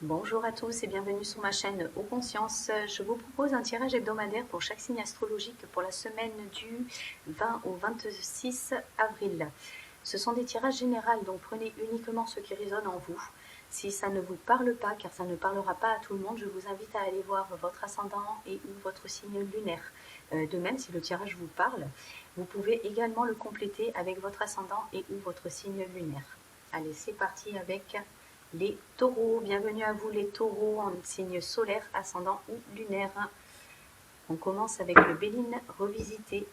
Bonjour à tous et bienvenue sur ma chaîne Eau Conscience. Je vous propose un tirage hebdomadaire pour chaque signe astrologique pour la semaine du 20 au 26 avril. Ce sont des tirages généraux, donc prenez uniquement ce qui résonne en vous. Si ça ne vous parle pas, car ça ne parlera pas à tout le monde, je vous invite à aller voir votre ascendant et ou votre signe lunaire. De même, si le tirage vous parle, vous pouvez également le compléter avec votre ascendant et ou votre signe lunaire. Allez, c'est parti avec les taureaux. Bienvenue à vous les taureaux en signe solaire, ascendant ou lunaire. On commence avec le Béline revisité.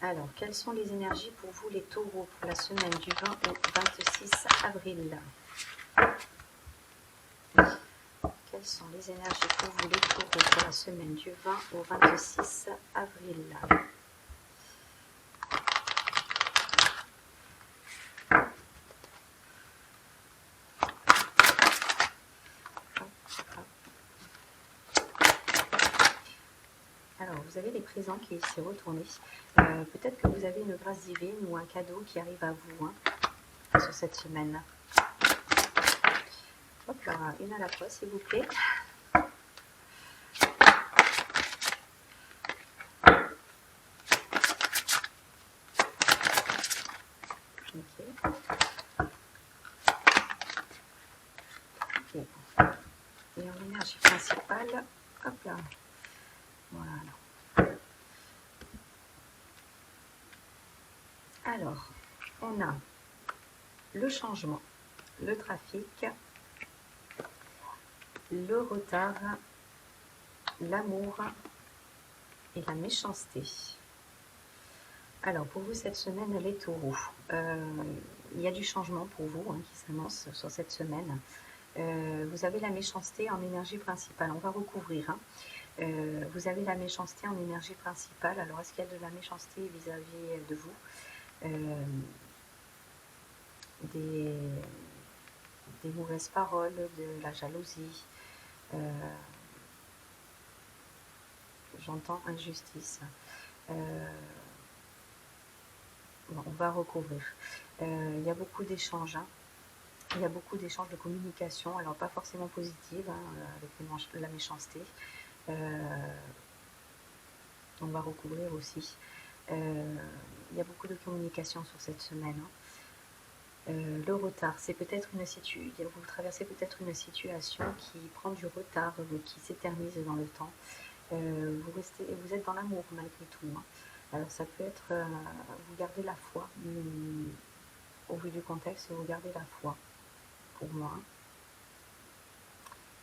Alors, quelles sont les énergies pour vous les taureaux pour la semaine du 20 au 26 avril? Quelles sont les énergies pour vous les taureaux pour la semaine du 20 au 26 avril? Alors, vous avez les présents qui s'est retourné. Peut-être que vous avez une grâce divine ou un cadeau qui arrive à vous sur cette semaine. Hop là, une à la fois, s'il vous plaît. Ok. Ok. Et en énergie principale, hop là. Voilà. Alors, on a le changement, le trafic, le retard, l'amour et la méchanceté. Alors, pour vous, cette semaine, les taureaux. Il y a du changement pour vous qui s'annonce sur cette semaine. Vous avez la méchanceté en énergie principale. On va recouvrir. Vous avez la méchanceté en énergie principale. Alors, est-ce qu'il y a de la méchanceté vis-à-vis de vous? Des mauvaises paroles, de la jalousie. J'entends injustice. Bon, on va recouvrir. Il y a beaucoup d'échanges. Il y a beaucoup d'échanges de communication, alors pas forcément positive, avec la méchanceté. On va recouvrir aussi. Il y a beaucoup de communication sur cette semaine. Le retard, c'est peut-être vous traversez peut-être une situation qui prend du retard, qui s'éternise dans le temps. Vous êtes dans l'amour malgré tout. Alors ça peut être, vous gardez la foi, au vu du contexte, vous gardez la foi, pour moi.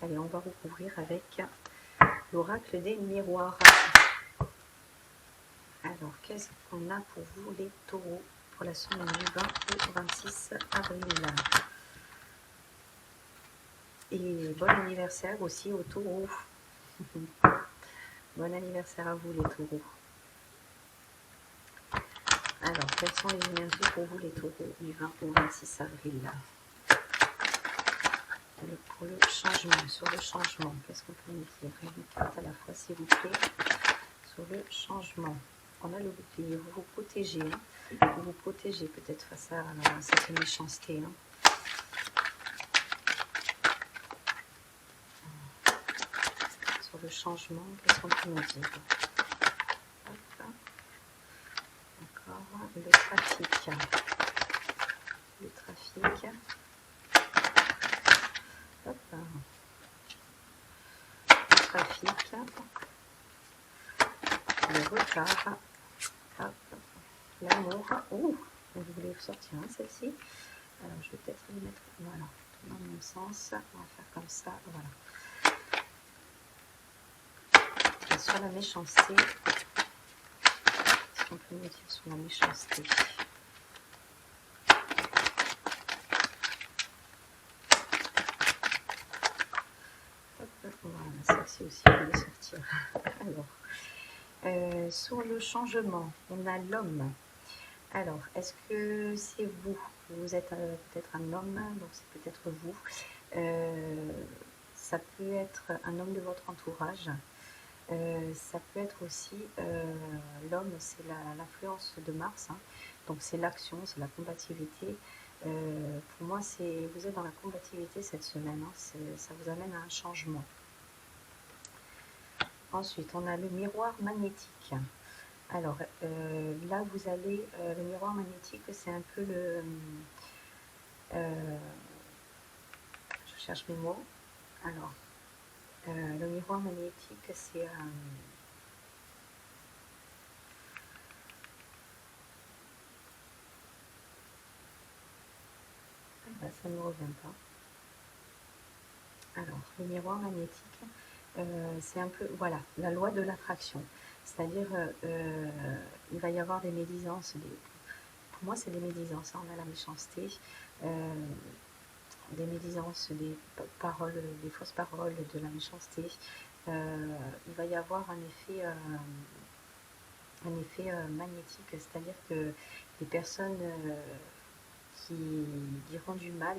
Allez, on va recouvrir avec l'oracle des miroirs. Alors, qu'est-ce qu'on a pour vous les taureaux pour la semaine du 20 au 26 avril? Et bon anniversaire aussi aux taureaux. Bon anniversaire à vous les taureaux. Alors, quelles sont les énergies pour vous les taureaux du 20 au 26 avril? Pour le changement, sur le changement, qu'est-ce qu'on peut nous dire? Une carte à la fois, s'il vous plaît. Sur le changement, on a le bouclier, vous vous protégez. Vous vous protégez peut-être face à cette méchanceté. Sur le changement, qu'est-ce qu'on peut nous dire? D'accord, le trafic. Le trafic. Hop. Le trafic. Le retard. Hop. L'amour. Ouh, vous voulez sortir celle-ci? Alors, je vais peut-être les mettre, voilà, dans le même sens. On va faire comme ça, voilà. Et sur la méchanceté, qu'est-ce qu'on peut nous dire sur la méchanceté? Voilà, celle-ci aussi, on va les sortir. Alors, sur le changement, on a l'homme. Alors, est-ce que c'est vous? Vous êtes peut-être un homme, donc c'est peut-être vous. Ça peut être un homme de votre entourage. Ça peut être aussi l'homme, c'est l'influence de Mars, donc c'est l'action, c'est la combativité, Pour moi, vous êtes dans la combativité cette semaine, hein, ça vous amène à un changement. Ensuite, on a le miroir magnétique. Alors, là, vous allez... le miroir magnétique, c'est un peu le... je cherche mes mots. Alors, le miroir magnétique, c'est... ça ne me revient pas. Alors, le miroir magnétique, c'est un peu... Voilà, la loi de l'attraction. C'est-à-dire, il va y avoir des médisances. Pour moi, c'est des médisances. Hein, on a la méchanceté. Des médisances, des paroles, des fausses paroles, de la méchanceté. Il va y avoir un effet magnétique, c'est-à-dire que les personnes qui diront du mal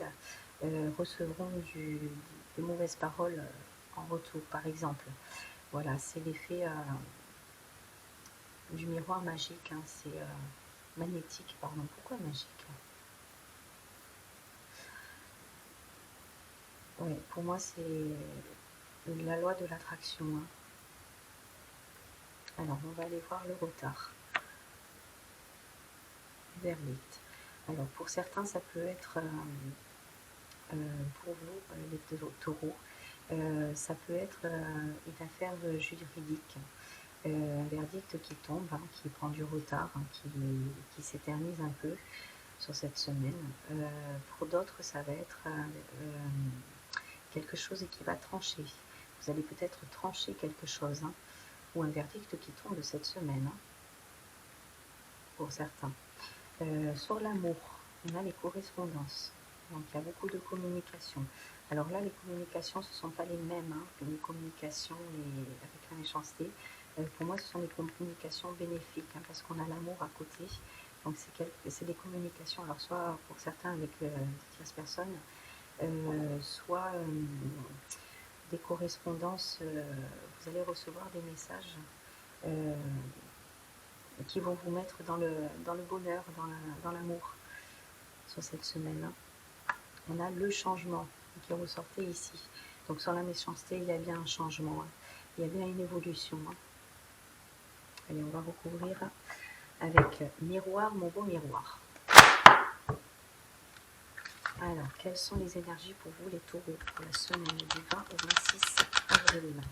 recevront des mauvaises paroles en retour, par exemple. Voilà, c'est l'effet du miroir magique, hein, c'est magnétique, pardon. Pourquoi magique? Oui, pour moi, c'est la loi de l'attraction. Hein. Alors, on va aller voir le retard. Verdict. Alors, pour certains, ça peut être, pour vous, les taureaux, ça peut être une affaire juridique. Un verdict qui tombe, hein, qui prend du retard, hein, qui s'éternise un peu sur cette semaine. Pour d'autres, ça va être quelque chose qui va trancher. Vous allez peut-être trancher quelque chose, hein, ou un verdict qui tombe cette semaine, hein, pour certains. Sur l'amour, on a les correspondances. Donc il y a beaucoup de communication. Alors là, les communications, ce ne sont pas les mêmes. Hein, les communications avec la méchanceté. Pour moi, ce sont des communications bénéfiques, hein, parce qu'on a l'amour à côté. Donc c'est des communications, alors soit pour certains avec des tierces personnes, soit des correspondances. Vous allez recevoir des messages qui vont vous mettre dans le bonheur, dans l'amour sur cette semaine. Hein. On a le changement qui ressortait ici. Donc sur la méchanceté, il y a bien un changement. Hein. Il y a bien une évolution. Hein. Allez, on va recouvrir avec miroir, mon beau miroir. Alors, quelles sont les énergies pour vous, les taureaux, pour la semaine du 20 au 26 avril?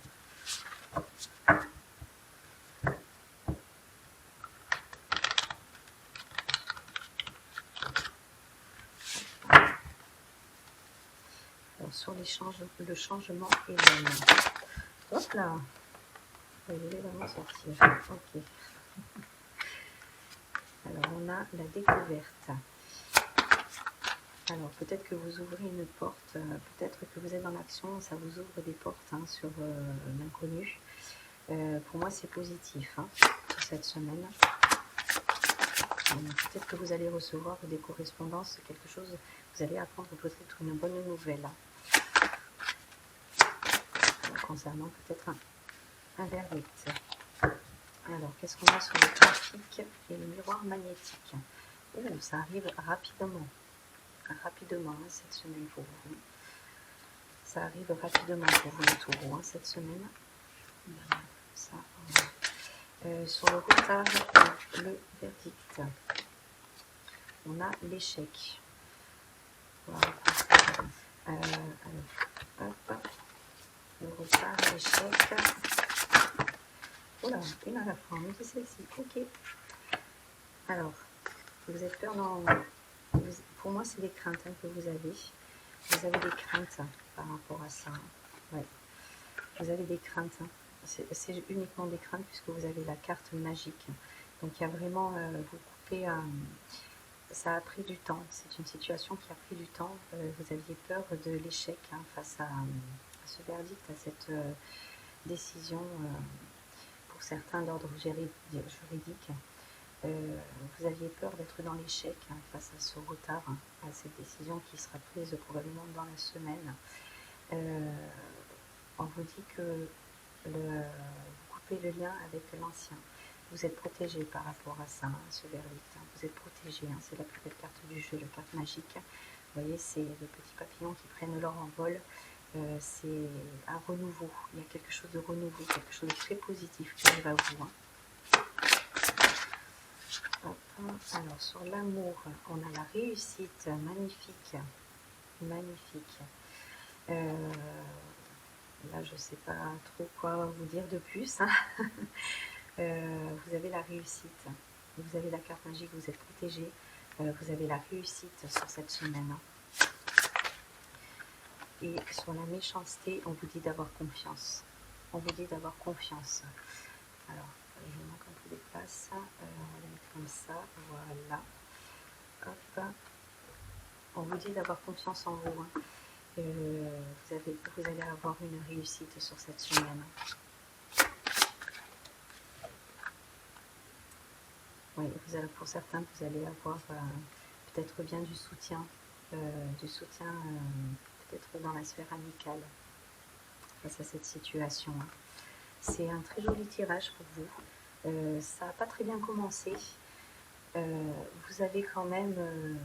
Alors, sur le changement et l'homme. Hop là! Je voulais vraiment sortir. Ok. Alors, on a la découverte. Alors, peut-être que vous ouvrez une porte, peut-être que vous êtes dans l'action, ça vous ouvre des portes, hein, sur l'inconnu. Pour moi, c'est positif, hein, sur cette semaine. Peut-être que vous allez recevoir des correspondances, quelque chose, vous allez apprendre peut-être une bonne nouvelle. Concernant peut-être un verdict. Alors, qu'est-ce qu'on a sur le trafic et le miroir magnétique? Ça arrive rapidement. Rapidement, hein, cette semaine pour vous. Ça arrive rapidement pour vous, les taureaux, hein, cette semaine. Ça, sur le retard, le verdict. On a l'échec. Voilà. Alors, hop. Le retard, l'échec. Oula, une à la fois, mais c'est celle-ci. Ok. Alors, vous êtes peur dans... Pour moi, c'est des craintes, hein, que vous avez. Vous avez des craintes, hein, par rapport à ça. Ouais. Vous avez des craintes. Hein. C'est uniquement des craintes puisque vous avez la carte magique. Donc, il y a vraiment... vous coupez... ça a pris du temps. C'est une situation qui a pris du temps. Vous aviez peur de l'échec, hein, face à ce verdict, à cette décision, pour certains d'ordre juridique. Vous aviez peur d'être dans l'échec, hein, face à ce retard, hein, à cette décision qui sera prise probablement dans la semaine. On vous dit que vous coupez le lien avec l'ancien. Vous êtes protégé par rapport à ça, ce verdict. Vous êtes protégé, c'est la plus belle carte du jeu, la carte magique. Vous voyez, c'est les petits papillons qui prennent leur envol. C'est un renouveau. Il y a quelque chose de renouveau, quelque chose de très positif qui arrive à vous. Hop. Alors, sur l'amour, on a la réussite. Magnifique. Magnifique. Là, je ne sais pas trop quoi vous dire de plus. Vous avez la réussite, vous avez la carte magique, vous êtes protégé, vous avez la réussite sur cette semaine. Et sur la méchanceté, on vous dit d'avoir confiance. On vous dit d'avoir confiance. Alors, je manque un peu de place. On va le mettre comme ça. Voilà. Hop. On vous dit d'avoir confiance en vous. Vous allez avoir une réussite sur cette semaine. Oui, pour certains, vous allez avoir peut-être bien du soutien peut-être dans la sphère amicale face à cette situation. C'est un très joli tirage pour vous. Ça n'a pas très bien commencé. Vous avez quand même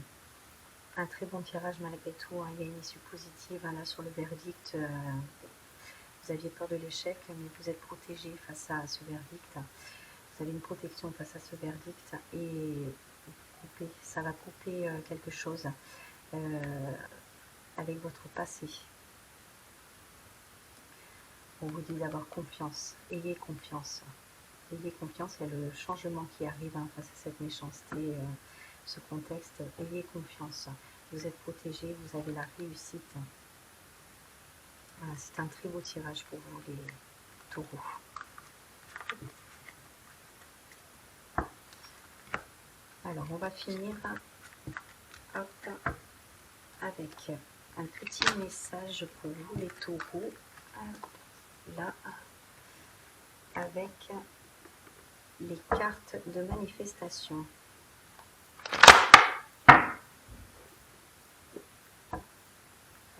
un très bon tirage malgré tout. Il y a une issue positive là sur le verdict. Vous aviez peur de l'échec, mais vous êtes protégé face à ce verdict. Vous avez une protection face à ce verdict et ça va couper quelque chose avec votre passé. On vous dit d'avoir confiance. Ayez confiance. Ayez confiance, il y a le changement qui arrive face à cette méchanceté, ce contexte. Ayez confiance. Vous êtes protégé, vous avez la réussite. Voilà, c'est un très beau tirage pour vous, les taureaux. Alors, on va finir avec un petit message pour vous, les taureaux. Là, avec les cartes de manifestation.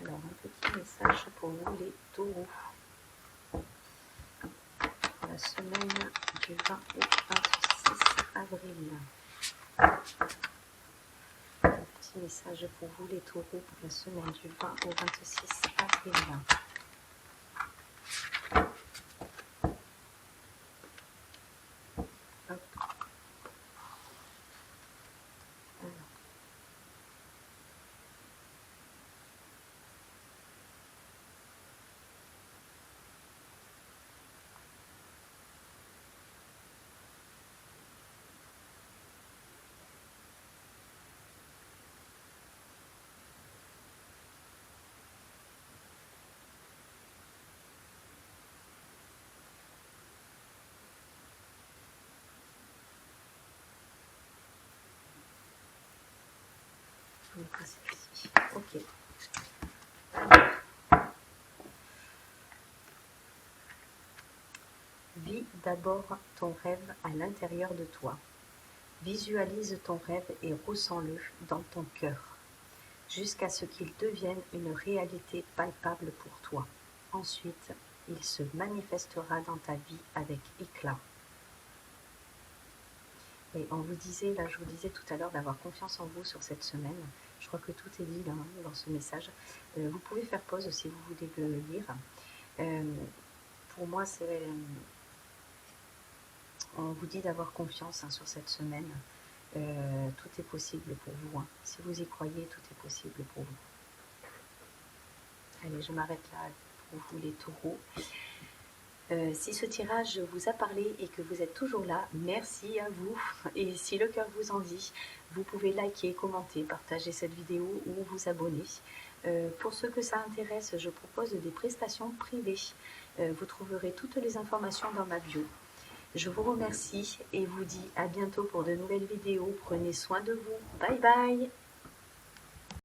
Alors, un petit message pour vous, les taureaux. La semaine du 20 au 26 avril. Un petit message pour vous, les taureaux, pour la semaine du 20 au 26 avril. Je vais passer ici. Ok. Vis d'abord ton rêve à l'intérieur de toi. Visualise ton rêve et ressens-le dans ton cœur, jusqu'à ce qu'il devienne une réalité palpable pour toi. Ensuite, il se manifestera dans ta vie avec éclat. Et on vous disait, là je vous disais tout à l'heure d'avoir confiance en vous sur cette semaine. Je crois que tout est dit là, dans ce message. Vous pouvez faire pause si vous voulez le lire. Pour moi, on vous dit d'avoir confiance sur cette semaine. Tout est possible pour vous. Si vous y croyez, tout est possible pour vous. Allez, je m'arrête là pour vous, les taureaux. Si ce tirage vous a parlé et que vous êtes toujours là, merci à vous. Et si le cœur vous en dit, vous pouvez liker, commenter, partager cette vidéo ou vous abonner. Pour ceux que ça intéresse, je propose des prestations privées. Vous trouverez toutes les informations dans ma bio. Je vous remercie et vous dis à bientôt pour de nouvelles vidéos. Prenez soin de vous. Bye bye.